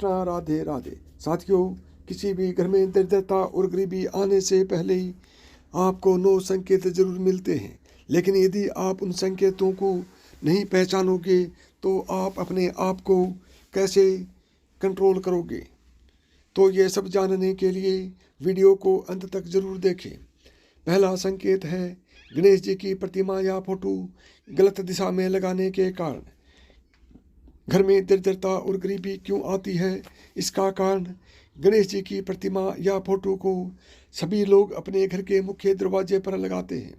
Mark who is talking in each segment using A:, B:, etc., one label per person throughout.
A: कृष्णा, राधे राधे। साथियों, किसी भी घर में दरिद्रता और गरीबी आने से पहले ही आपको 9 संकेत जरूर मिलते हैं, लेकिन यदि आप उन संकेतों को नहीं पहचानोगे तो आप अपने आप को कैसे कंट्रोल करोगे। तो ये सब जानने के लिए वीडियो को अंत तक जरूर देखें। पहला संकेत है गणेश जी की प्रतिमा या फोटो गलत दिशा में लगाने के कारण। घर में दरिद्रता और गरीबी क्यों आती है? इसका कारण गणेश जी की प्रतिमा या फोटो को सभी लोग अपने घर के मुख्य दरवाजे पर लगाते हैं,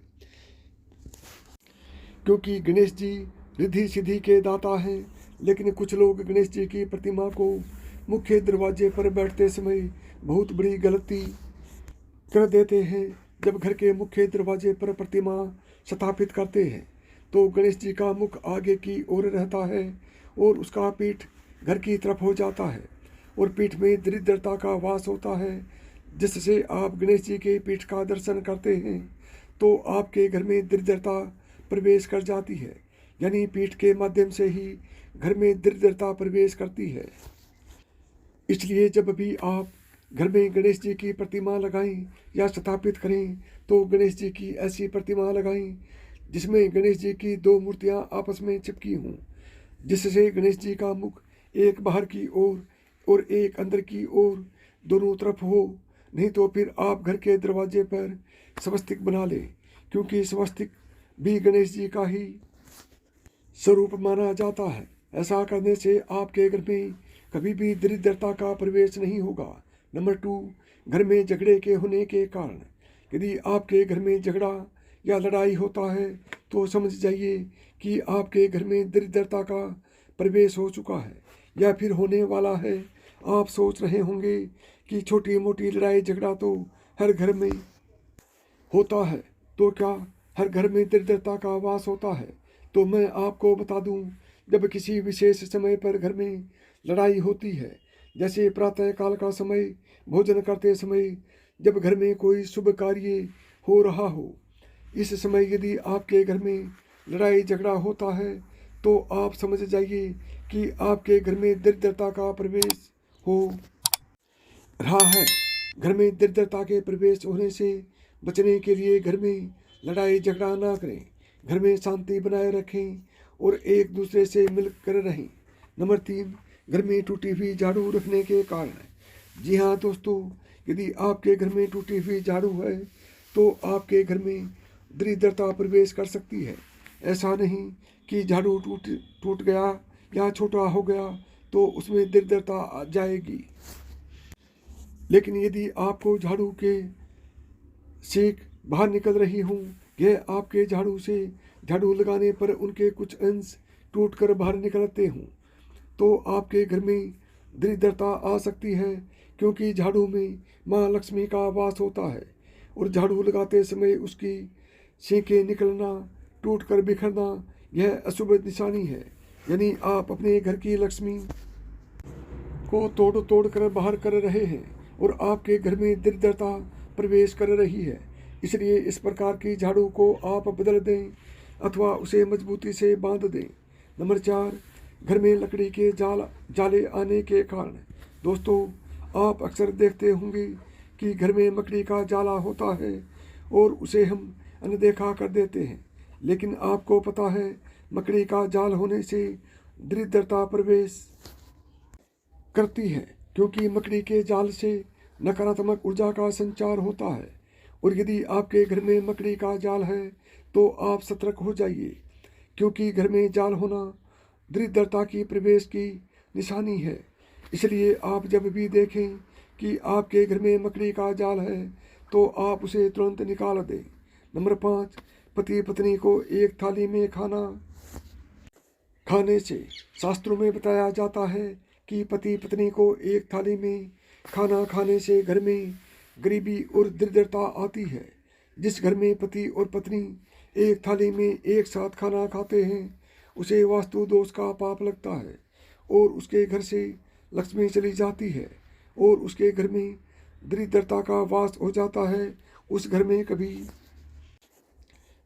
A: क्योंकि गणेश जी रिद्धि सिद्धि के दाता हैं। लेकिन कुछ लोग गणेश जी की प्रतिमा को मुख्य दरवाजे पर बैठते समय बहुत बड़ी गलती कर देते हैं। जब घर के मुख्य दरवाजे पर प्रतिमा स्थापित करते हैं तो गणेश जी का मुख आगे की ओर रहता है और उसका पीठ घर की तरफ हो जाता है और पीठ में दरिद्रता का वास होता है। जिससे आप गणेश जी के पीठ का दर्शन करते हैं तो आपके घर में दरिद्रता प्रवेश कर जाती है, यानी पीठ के माध्यम से ही घर में दरिद्रता प्रवेश करती है। इसलिए जब भी आप घर में गणेश जी की प्रतिमा लगाएं या स्थापित करें तो गणेश जी की ऐसी प्रतिमा लगाएं जिसमें गणेश जी की 2 मूर्तियां आपस में चिपकी हों, जिससे गणेश जी का मुख एक बाहर की ओर और एक अंदर की ओर दोनों तरफ हो। नहीं तो फिर आप घर के दरवाजे पर स्वस्तिक बना लें, क्योंकि स्वस्तिक भी गणेश जी का ही स्वरूप माना जाता है। ऐसा करने से आपके घर में कभी भी दरिद्रता का प्रवेश नहीं होगा। नंबर 2, घर में झगड़े के होने के कारण। यदि आपके घर में झगड़ा या लड़ाई होता है तो समझ जाइए कि आपके घर में दरिद्रता का प्रवेश हो चुका है या फिर होने वाला है। आप सोच रहे होंगे कि छोटी मोटी लड़ाई झगड़ा तो हर घर में होता है, तो क्या हर घर में दरिद्रता का वास होता है? तो मैं आपको बता दूं, जब किसी विशेष समय पर घर में लड़ाई होती है, जैसे प्रातः काल का समय, भोजन करते समय, जब घर में कोई शुभ कार्य हो रहा हो, इस समय यदि आपके घर में लड़ाई झगड़ा होता है तो आप समझ जाइए कि आपके घर में दरिद्रता का प्रवेश हो रहा है। घर में दरिद्रता के प्रवेश होने से बचने के लिए घर में लड़ाई झगड़ा ना करें, घर में शांति बनाए रखें और एक दूसरे से मिलकर रहें। नंबर 3, घर में टूटी हुई झाड़ू रखने के कारण। जी हाँ दोस्तों, यदि आपके घर में टूटी हुई झाड़ू है तो आपके घर में दरिद्रता प्रवेश कर सकती है। ऐसा नहीं कि झाड़ू टूट गया या छोटा हो गया तो उसमें दरिद्रता आ जाएगी, लेकिन यदि आपको झाड़ू के सेक बाहर निकल रही हूँ, यह आपके झाड़ू से झाड़ू लगाने पर उनके कुछ अंश टूटकर बाहर निकलते हों, तो आपके घर में दरिद्रता आ सकती है, क्योंकि झाड़ू में माँ लक्ष्मी का वास होता है और झाड़ू लगाते समय उसकी सेकें निकलना, टूटकर बिखरना, यह अशुभ निशानी है। यानी आप अपने घर की लक्ष्मी को तोड़ कर बाहर कर रहे हैं और आपके घर में दरिद्रता प्रवेश कर रही है। इसलिए इस प्रकार की झाड़ू को आप बदल दें अथवा उसे मजबूती से बांध दें। नंबर 4, घर में लकड़ी के जाले आने के कारण। दोस्तों, आप अक्सर देखते होंगे कि घर में मकड़ी का जाला होता है और उसे हम अनदेखा कर देते हैं, लेकिन आपको पता है मकड़ी का जाल होने से दरिद्रता प्रवेश करती है, क्योंकि मकड़ी के जाल से नकारात्मक ऊर्जा का संचार होता है। और यदि आपके घर में मकड़ी का जाल है तो आप सतर्क हो जाइए, क्योंकि घर में जाल होना दरिद्रता की प्रवेश की निशानी है। इसलिए आप जब भी देखें कि आपके घर में मकड़ी का जाल है तो आप उसे तुरंत निकाल दें। नंबर 5, पति पत्नी को एक थाली में खाना खाने से शास्त्रों में बताया जाता है कि पति पत्नी को एक थाली में खाना खाने से घर में गरीबी और दरिद्रता आती है। जिस घर में पति और पत्नी एक थाली में एक साथ खाना खाते हैं उसे वास्तु दोष का पाप लगता है और उसके घर से लक्ष्मी चली जाती है और उसके घर में दरिद्रता का वास हो जाता है। उस घर में कभी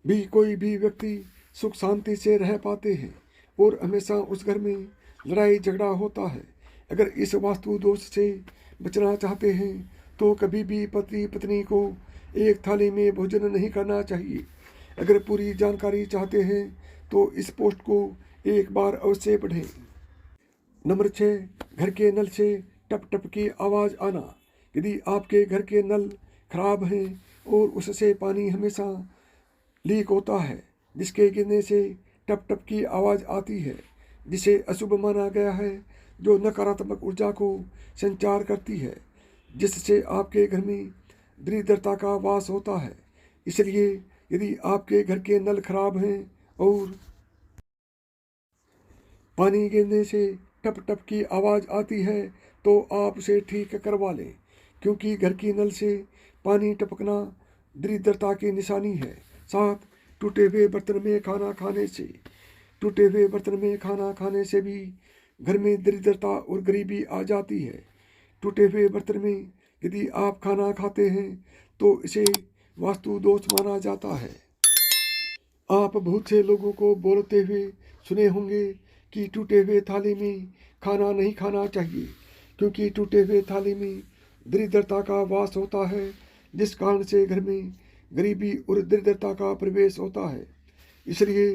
A: भी कोई भी व्यक्ति सुख शांति से रह पाते हैं और हमेशा उस घर में लड़ाई झगड़ा होता है, अगर इस वास्तु दोष से बचना चाहते हैं तो कभी भी पति पत्नी को एक थाली में भोजन नहीं करना चाहिए। अगर पूरी जानकारी चाहते हैं तो इस पोस्ट को एक बार अवश्य पढ़ें। नंबर 6, घर के नल से टप टप की आवाज़ आना। यदि आपके घर के नल खराब हैं और उससे पानी हमेशा लीक होता है, जिसके गिरने से टप टप की आवाज़ आती है, जिसे अशुभ माना गया है, जो नकारात्मक ऊर्जा को संचार करती है, जिससे आपके घर में दरिद्रता का वास होता है। इसलिए यदि आपके घर के नल खराब हैं और पानी गिरने से टप टप की आवाज़ आती है तो आप उसे ठीक करवा लें, क्योंकि घर की नल से पानी टपकना दरिद्रता की निशानी है। 7, टूटे हुए बर्तन में खाना खाने से। टूटे हुए बर्तन में खाना खाने से भी घर में दरिद्रता और गरीबी आ जाती है। टूटे हुए बर्तन में यदि आप खाना खाते हैं तो इसे वास्तु दोष माना जाता है। आप बहुत से लोगों को बोलते हुए सुने होंगे कि टूटे हुए थाली में खाना नहीं खाना चाहिए, क्योंकि टूटे हुए थाली में दरिद्रता का वास होता है, जिस कारण से घर में गरीबी और दरिद्रता का प्रवेश होता है। इसलिए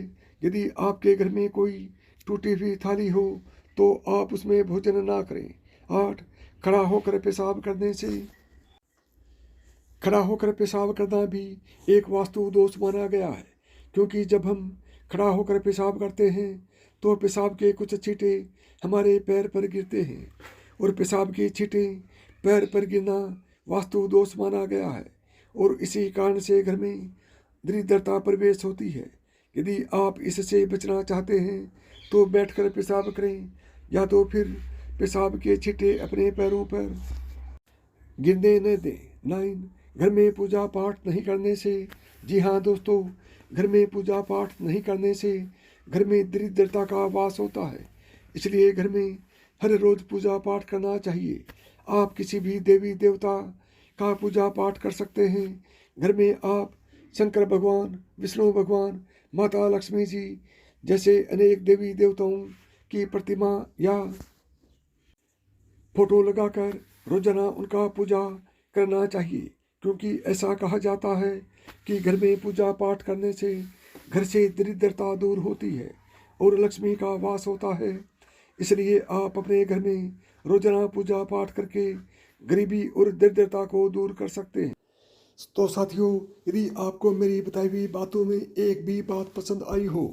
A: यदि आपके घर में कोई टूटी हुई थाली हो तो आप उसमें भोजन ना करें। 8, खड़ा होकर पेशाब करना भी एक वास्तु दोष माना गया है, क्योंकि जब हम खड़ा होकर पेशाब करते हैं तो पेशाब के कुछ छींटे हमारे पैर पर गिरते हैं, और पेशाब की छींटें पैर पर गिरना वास्तु दोष माना गया है, और इसी कारण से घर में दरिद्रता प्रवेश होती है। यदि आप इससे बचना चाहते हैं तो बैठकर पेशाब करें, या तो फिर पेशाब के छींटे अपने पैरों पर गिरने न दें। 9, घर में पूजा पाठ नहीं करने से। जी हाँ दोस्तों, घर में पूजा पाठ नहीं करने से घर में दरिद्रता का वास होता है। इसलिए घर में हर रोज़ पूजा पाठ करना चाहिए। आप किसी भी देवी देवता का पूजा पाठ कर सकते हैं। घर में आप शंकर भगवान, विष्णु भगवान, माता लक्ष्मी जी जैसे अनेक देवी देवताओं की प्रतिमा या फोटो लगाकर रोजाना उनका पूजा करना चाहिए, क्योंकि ऐसा कहा जाता है कि घर में पूजा पाठ करने से घर से दरिद्रता दूर होती है और लक्ष्मी का वास होता है। इसलिए आप अपने घर में रोजाना पूजा पाठ करके गरीबी और दरिद्रता को दूर कर सकते हैं। तो साथियों, यदि आपको मेरी बताई हुई बातों में एक भी बात पसंद आई हो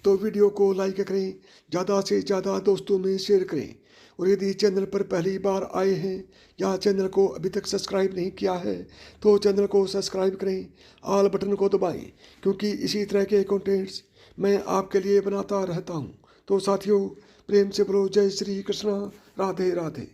A: तो वीडियो को लाइक करें, ज़्यादा से ज़्यादा दोस्तों में शेयर करें, और यदि चैनल पर पहली बार आए हैं या चैनल को अभी तक सब्सक्राइब नहीं किया है तो चैनल को सब्सक्राइब करें, ऑल बटन को दबाएं, क्योंकि इसी तरह के कंटेंट्स मैं आपके लिए बनाता रहता हूं। तो साथियों, प्रेम से बोलो जय श्री कृष्णा, राधे राधे।